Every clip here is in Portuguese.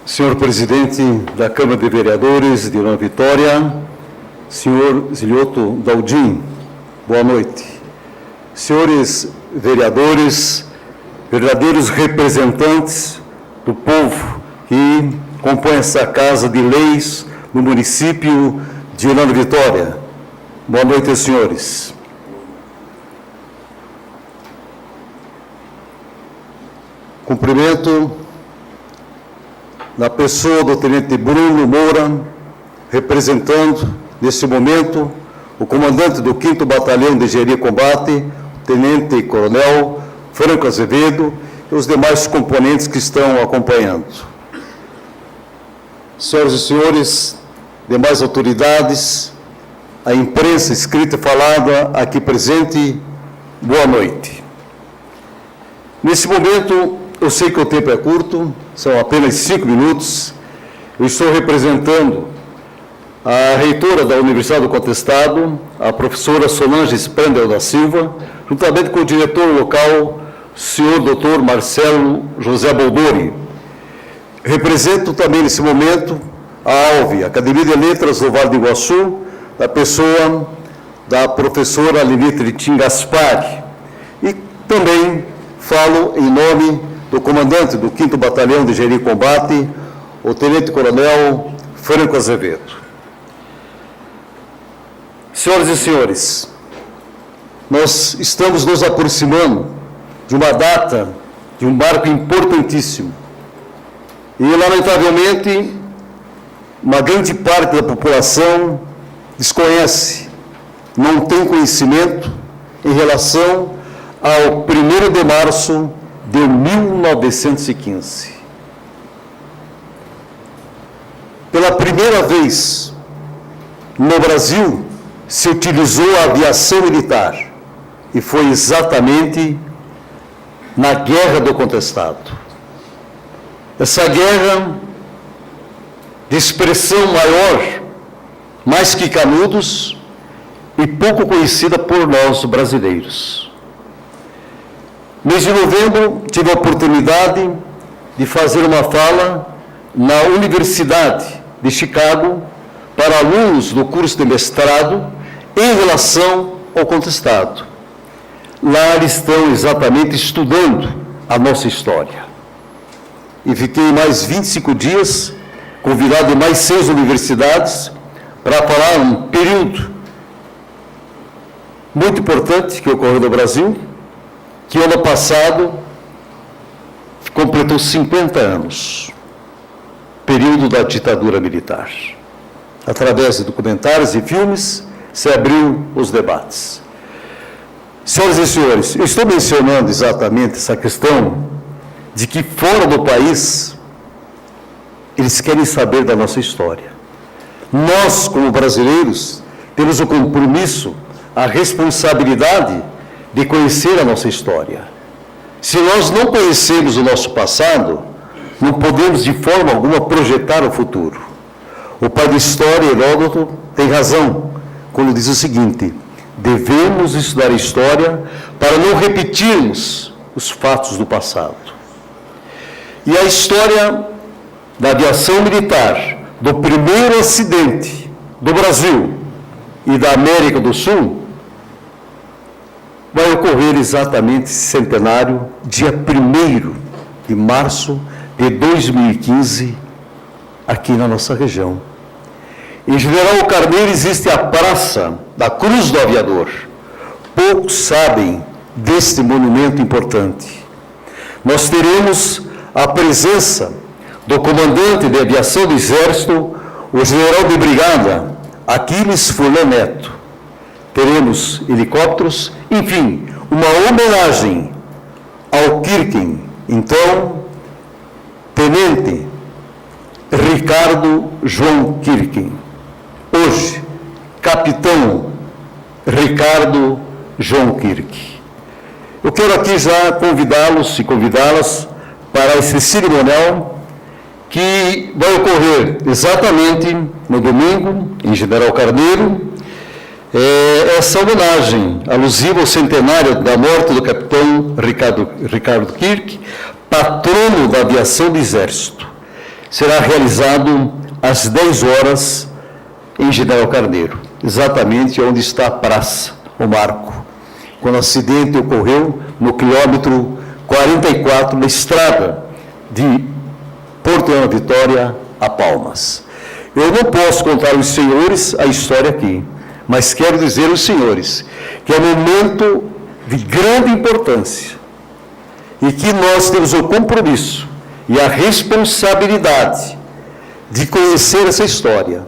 Senhor Presidente da Câmara de Vereadores de Nova Vitória, senhor Zilioto Daldim, boa noite. Senhores vereadores, verdadeiros representantes do povo que compõem essa Casa de Leis no município de Nova Vitória, boa noite, senhores. Cumprimento na pessoa do Tenente Bruno Moura, representando, nesse momento, o comandante do 5º Batalhão de Engenharia e Combate, o Tenente Coronel Franco Azevedo, e os demais componentes que estão acompanhando. Senhoras e senhores, demais autoridades, a imprensa escrita e falada aqui presente, boa noite. Nesse momento, eu sei que o tempo é curto, são apenas 5 minutos. Eu estou representando a reitora da Universidade do Contestado, a professora Solange Sprendel da Silva, juntamente com o diretor local, o senhor Dr. Marcelo José Boldori. Represento também nesse momento a ALVE, Academia de Letras do Vale do Iguaçu, da pessoa da professora Lenita Tim Gaspari. E também falo em nome do comandante do 5º Batalhão de Engenharia e Combate, o Tenente Coronel Franco Azevedo. Senhoras e senhores, nós estamos nos aproximando de uma data, de um marco importantíssimo. E, lamentavelmente, uma grande parte da população desconhece, não tem conhecimento em relação ao 1º de março de 1915. Pela primeira vez no Brasil se utilizou a aviação militar e foi exatamente na Guerra do Contestado. Essa guerra de expressão maior, mais que Canudos, e pouco conhecida por nós brasileiros. Mês de novembro, tive a oportunidade de fazer uma fala na Universidade de Chicago para alunos do curso de mestrado em relação ao contestado. Lá eles estão exatamente estudando a nossa história. E fiquei mais 25 dias, convidado em mais 6 universidades, para falar um período muito importante que ocorreu no Brasil, que ano passado completou 50 anos, período da ditadura militar. Através de documentários e filmes, se abriu os debates. Senhoras e senhores, eu estou mencionando exatamente essa questão de que fora do país, eles querem saber da nossa história. Nós, como brasileiros, temos o compromisso, a responsabilidade de conhecer a nossa história. Se nós não conhecemos o nosso passado, não podemos de forma alguma projetar o futuro. O pai da história, Heródoto, tem razão quando diz o seguinte: devemos estudar a história para não repetirmos os fatos do passado. E a história da aviação militar, do primeiro acidente do Brasil e da América do Sul, vai ocorrer exatamente esse centenário, dia 1º de março de 2015, aqui na nossa região. Em General Carneiro existe a Praça da Cruz do Aviador. Poucos sabem deste monumento importante. Nós teremos a presença do comandante de aviação do Exército, o general de brigada, Aquiles Furlan Neto. Teremos helicópteros, enfim, uma homenagem ao Kirken. Então, Tenente Ricardo João Kirken. Hoje, Capitão Ricardo João Kirken. Eu quero aqui já convidá-los e convidá-las para esse cerimonial que vai ocorrer exatamente no domingo, em General Carneiro, essa homenagem alusiva ao centenário da morte do capitão Ricardo Kirk, patrono da aviação do Exército. será realizado às 10 horas em General Carneiro, exatamente onde está a praça, o marco, quando o acidente ocorreu no quilômetro 44 da estrada de Porto de Vitória a Palmas. Eu não posso contar aos senhores a história aqui, mas quero dizer aos senhores que é um momento de grande importância e que nós temos o compromisso e a responsabilidade de conhecer essa história.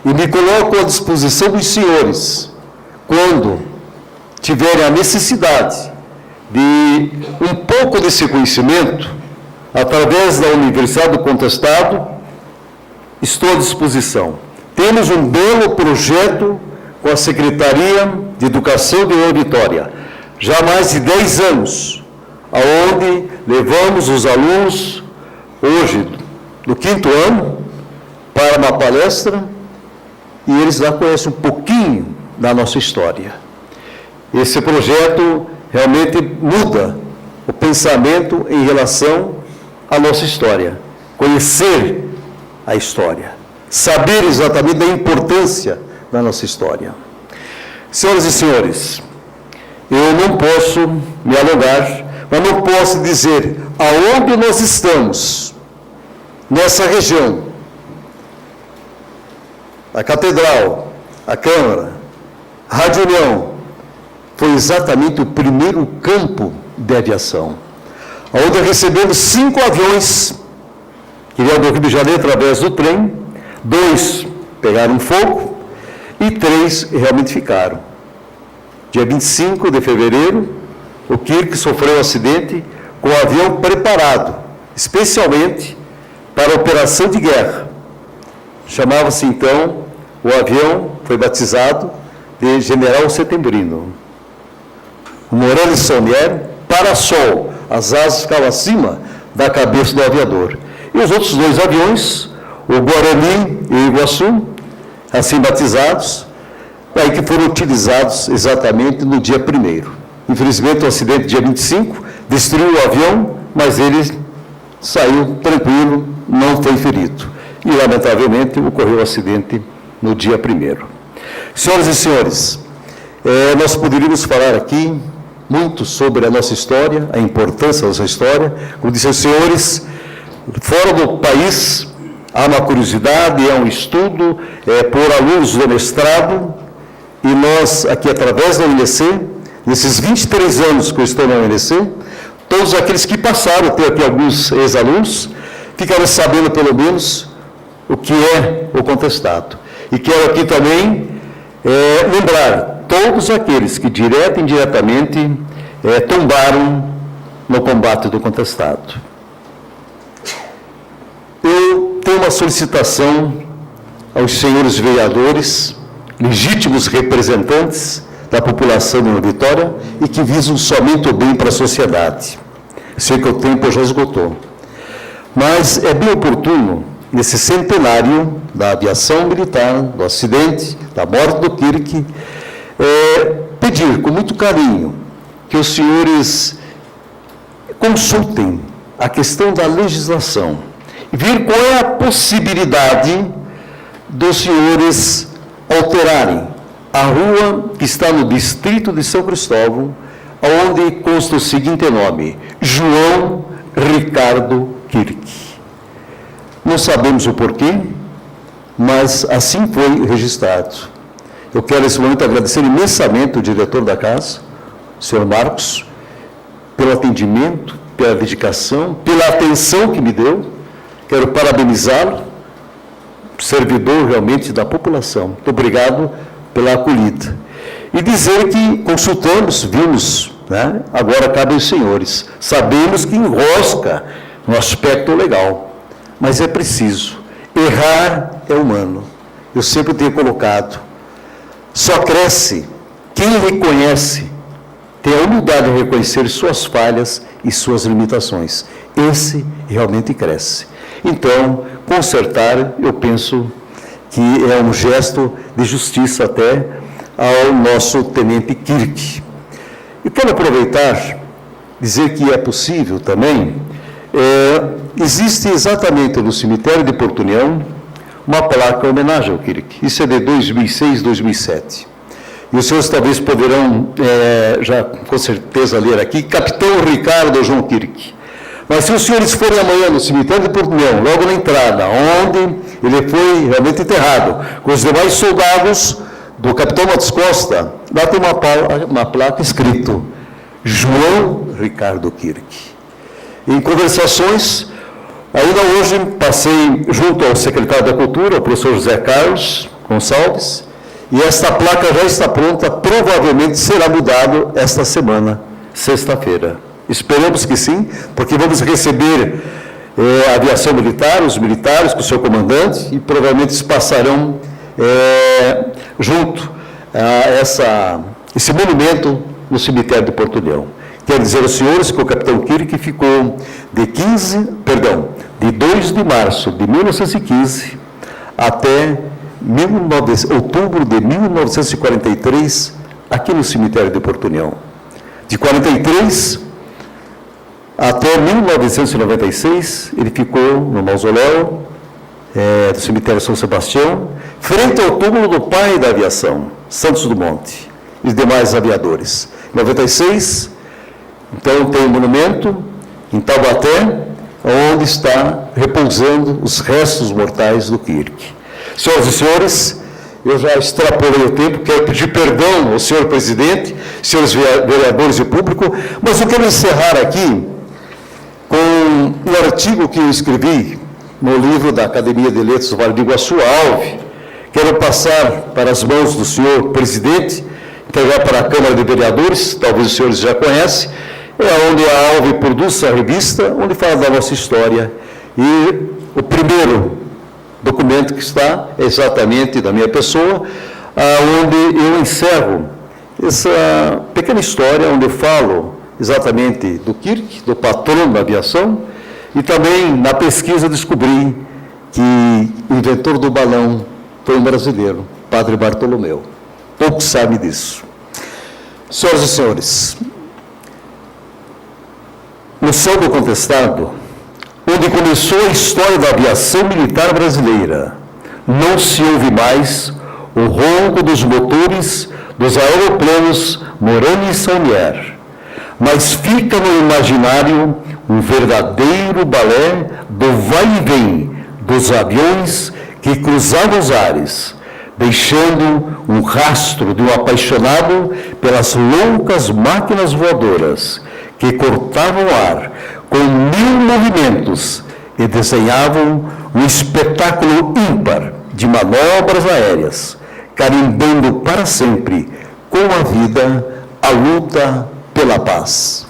E me coloco à disposição dos senhores, quando tiverem a necessidade de um pouco desse conhecimento, através da Universidade do Contestado, estou à disposição. Temos um belo projeto com a Secretaria de Educação de Vitória, já há mais de 10 anos, aonde levamos os alunos, hoje, do 5º ano, para uma palestra, e eles lá conhecem um pouquinho da nossa história. Esse projeto realmente muda o pensamento em relação à nossa história. Conhecer a história, saber exatamente da importância da nossa história. Senhoras e senhores, eu não posso me alongar, mas não posso dizer aonde nós estamos, nessa região. A Catedral, a Câmara, a Rádio União, foi exatamente o primeiro campo de aviação, onde recebemos 5 aviões, que vieram do Rio de Janeiro através do trem, 2 pegaram fogo e 3 realmente ficaram. Dia 25 de fevereiro, o Kirk sofreu um acidente com o avião preparado, especialmente para a operação de guerra. Chamava-se, então, o avião foi batizado de General Setembrino. O Morelli Saunier, para-sol, as asas ficavam acima da cabeça do aviador. E os outros 2 aviões, o Guarani e o Iguaçu, assim batizados, aí que foram utilizados exatamente no dia 1º. Infelizmente, o acidente dia 25 destruiu o avião, mas ele saiu tranquilo, não foi ferido. E, lamentavelmente, ocorreu o acidente no dia 1º. Senhoras e senhores, nós poderíamos falar aqui muito sobre a nossa história, a importância da nossa história. Como disse aos senhores, fora do país, há uma curiosidade, é um estudo por alunos do mestrado, e nós, aqui através da UNEC, nesses 23 anos que eu estou na UNEC, todos aqueles que passaram, tem aqui alguns ex-alunos, ficaram sabendo pelo menos o que é o contestado. E quero aqui também lembrar todos aqueles que, direta e indiretamente, tombaram no combate do contestado. Eu tenho uma solicitação aos senhores vereadores, legítimos representantes da população de Nova Vitória e que visam somente o bem para a sociedade. Sei que o tempo já esgotou. Mas é bem oportuno, nesse centenário da aviação militar, do acidente, da morte do Kirk, pedir com muito carinho que os senhores consultem a questão da legislação e ver qual é a possibilidade dos senhores alterarem a rua que está no distrito de São Cristóvão, onde consta o seguinte nome: João Ricardo Kirk. Não sabemos o porquê, mas assim foi registrado. Eu quero, nesse momento, agradecer imensamente o diretor da casa, o senhor Marcos, pelo atendimento, pela dedicação, pela atenção que me deu. Quero parabenizá-lo, servidor realmente da população. Muito obrigado pela acolhida. E dizer que consultamos, vimos, né? Agora cabe aos senhores. Sabemos que enrosca no aspecto legal, mas é preciso. Errar é humano. Eu sempre tenho colocado. Só cresce quem reconhece, tem a humildade de reconhecer suas falhas e suas limitações. Esse realmente cresce. Então, consertar, eu penso que é um gesto de justiça até ao nosso tenente Kirk. E quero aproveitar, dizer que é possível também existe exatamente no cemitério de Porto União uma placa em homenagem ao Kirk. Isso é de 2006, 2007. E os senhores talvez poderão, já com certeza, ler aqui, Capitão Ricardo João Kirk. Mas se os senhores forem amanhã no cemitério de Porto União, logo na entrada, onde ele foi realmente enterrado, com os demais soldados do Capitão Matos Costa, lá tem uma placa escrito João Ricardo Kirk. Em conversações, ainda hoje passei junto ao secretário da Cultura, o professor José Carlos Gonçalves, e esta placa já está pronta, provavelmente será mudado esta semana, sexta-feira. Esperamos que sim, porque vamos receber a aviação militar, os militares com o seu comandante, e provavelmente eles passarão junto a esse monumento no cemitério de Porto União. Quero dizer aos senhores que o capitão Kirk ficou de 2 de março de 1915 até outubro de 1943, aqui no cemitério de Porto União. De 43 até 1996, ele ficou no mausoléu do cemitério São Sebastião, frente ao túmulo do pai da aviação, Santos Dumont, e os demais aviadores. Em 96, então, tem um monumento em Taubaté, onde está repousando os restos mortais do Kirk. Senhoras e senhores, eu já extrapolei o tempo, quero pedir perdão ao senhor presidente, senhores vereadores e público, mas eu quero encerrar aqui com um artigo que eu escrevi no livro da Academia de Letras do Vale do Iguaçu, a ALVE. Quero passar para as mãos do senhor presidente, entregar para a Câmara de Vereadores, talvez os senhores já conhecem, onde a ALVE produz a revista, onde fala da nossa história. E o primeiro documento que está é exatamente da minha pessoa, onde eu encerro essa pequena história, onde eu falo exatamente do Kirk, do patrono da aviação, e também na pesquisa descobri que o inventor do balão foi um brasileiro, Padre Bartolomeu. Poucos sabem disso. Senhoras e senhores, no céu do contestado, onde começou a história da aviação militar brasileira, não se ouve mais o ronco dos motores dos aeroplanos Morane e Saunier, mas fica no imaginário um verdadeiro balé do vai e vem dos aviões que cruzavam os ares, deixando um rastro de um apaixonado pelas loucas máquinas voadoras que cortavam o ar com 1000 movimentos e desenhavam um espetáculo ímpar de manobras aéreas, carimbando para sempre com a vida a luta pela paz.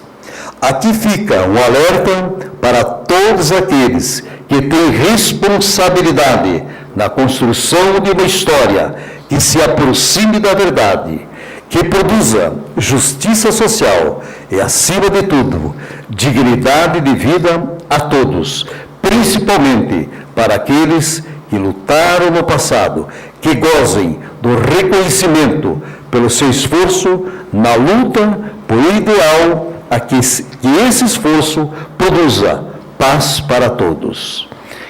Aqui fica um alerta para todos aqueles que têm responsabilidade na construção de uma história que se aproxime da verdade, que produza justiça social e, acima de tudo, dignidade de vida a todos, principalmente para aqueles que lutaram no passado, que gozem do reconhecimento pelo seu esforço na luta por ideal a que esse esforço produza paz para todos.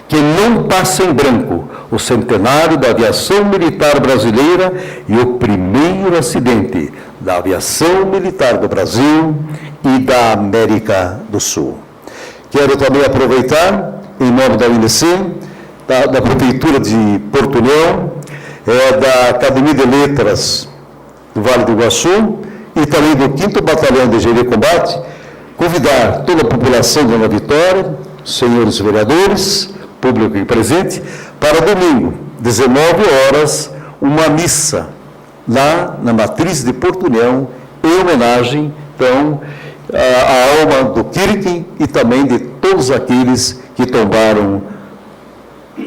Que não passe em branco o centenário da aviação militar brasileira e o primeiro acidente da aviação militar do Brasil e da América do Sul. Quero também aproveitar, em nome da UNC, da Prefeitura de Porto União, da Academia de Letras do Vale do Iguaçu e também do 5º Batalhão de Engenharia e Combate, convidar toda a população de Nova Vitória, senhores vereadores, público aqui presente, para domingo, 19 horas, uma missa lá na Matriz de Porto União, em homenagem, então, à alma do Kirk e também de todos aqueles que tombaram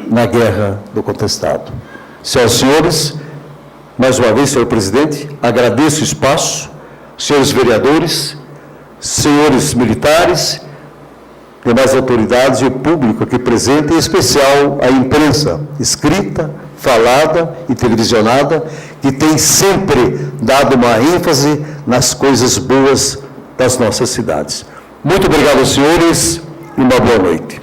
na Guerra do Contestado. Senhoras e senhores, mais uma vez, senhor presidente, agradeço o espaço, senhores vereadores, senhores militares, demais autoridades e o público aqui presente, em especial a imprensa escrita, falada e televisionada, que tem sempre dado uma ênfase nas coisas boas das nossas cidades. Muito obrigado, senhores, e uma boa noite.